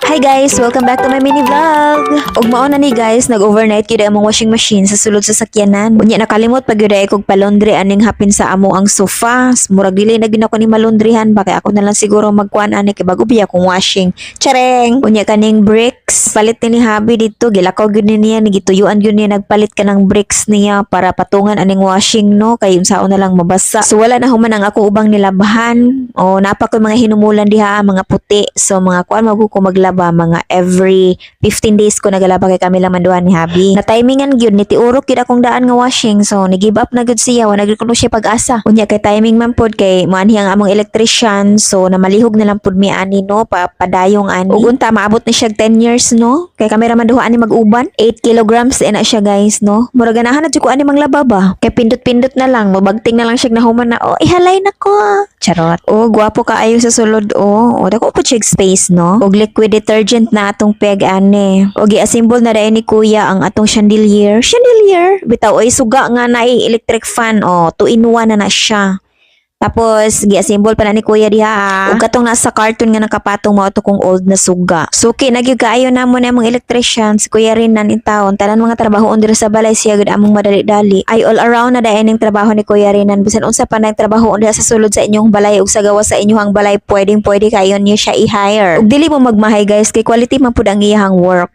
Hi guys! Welcome back to my mini vlog! Ug mao na ni guys, nag-overnight gyud among washing machine sa sulod sa sakyanan. Unya nakalimot pag gyud ko palondre aning hapin sa amo ang sofa. Murag dili na gyud ako ni malondrihan ba kay ako na lang siguro magkuan ani kay bago biya akong washing. Chareng! Unya kaning bricks, palit ni habi dito, gilakaw gyud niya, nigituyuan gyud niya nagpalit ka ng bricks niya para patungan aning washing no kay unsaon na lang mabasa. So wala na human ang ako ubang nilabhan. O napa ko mga hinumulan diha, mga puti. So mga kuan magu ko maglaba mga every 15 days ko nagalaba kay kami lang manduhan ni habi. Na timingan gyud ni tiurok gyud akong daan nga washing. So ni-give up na gyud siya, wala gyud kuno siya pag-asa. Unya kay timing man pod kay moanhi ang among electrician. So namalihog na lang pod mi ani no, padayong ani. Ug unta maabot na siya 10 years no. Kay kami ra man duha ani mag-uban. 8 kilograms na siya guys no. Murag ganahan na jud ko ani manglaba ba. Kay pindot-pindot na lang, mabagting na lang siya nahuman na oh ihalay na ko. Charot. Oh gwapo ka ayo sa sulod oh. O dako po check space no. Og liquid detergent na atong peg ane. Og i-assemble na dai ni kuya ang atong chandelier. Chandelier bitaw oy suga nga na electric fan oh, 2-in-1 na siya. Tapos, gi-assemble pa na ni kuya diha. Ug katong nasa carton nga nakapatong mao to kung old na suga. Suki na gyud kaayo namo na among electrician, si kuya rin nan in town. Tanan mga trabahoon diri sa balay siya gud among madali-dali. Ay all around na daay ning trabaho ni kuya rin nan. Bisan unsa pa nang trabaho diha sa sulod sa inyong balay ug sa gawa sa inyong balay, pwede kayo niyo siya i-hire. Ug dili mo magmahay guys kay quality man pud ang iyang work.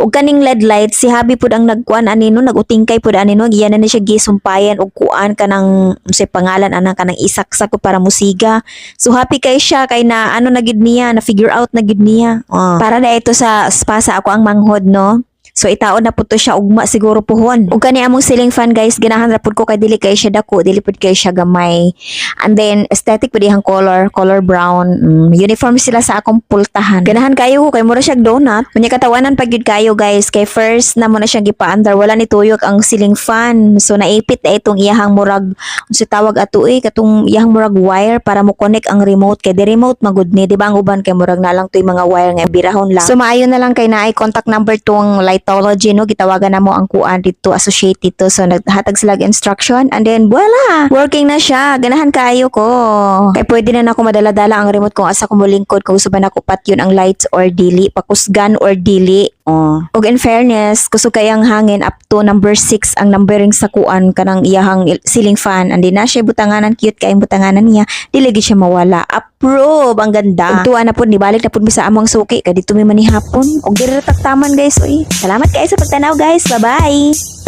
Ug kaning LED light si habi pud ang nagkuan ani no, nagutingkay pud ani no, giyan na siya gisumpayan og kuan kanang unsay pangalan anang kanang isaksak ko para musiga. So happy kay siya kay na ano na gid niya, na figure out na gid niya. Para na ito sa spa sa ako ang manghod no. So itaon na pud to siya ugma siguro puhon. Ug kani among ceiling fan guys, ganahan ra pud ko kay dili kay siya dako, dili pud kay siya gamay. And then aesthetic pud ihang color brown. Uniform sila sa akong pultahan. Ganahan kayo ko kay mura siya donut. Unya katawanan pag gyud kayo guys, kay first na mo na siya gipa-under, wala ni tuyok ang ceiling fan. So naipit na itong iyahang murag unsa tawag ato katong iyahang murag wire para mo connect ang remote kay the remote magud ni, di ba ang uban kay murag na lang tuy mga wire nga birahon lang. So maayo na lang kay naay contact number tong Lightology no, gitawagan na mo ang kuan dito associate dito. So naghatag sila instruction and then voila, working na siya. Ganahan kaayo ko kay pwede na nako madala-dala ang remote kung asa ko mo lingkod kung suba nako patyon ang lights or dili, pakusgan or dili. Og in fairness, kusog kay ang hangin up to number 6 ang numbering sa kuan kanang iyahang ceiling fan. And then na siya butanganan, cute kay butanganan niya, dili gid siya mawala. Approve, ang ganda. Ug tuwa na pud ni balik na pud mi sa among suki kay dito mi manihapon. Og diri taktaman guys oy. Salamat kay sa pagtanaw guys. Bye-bye.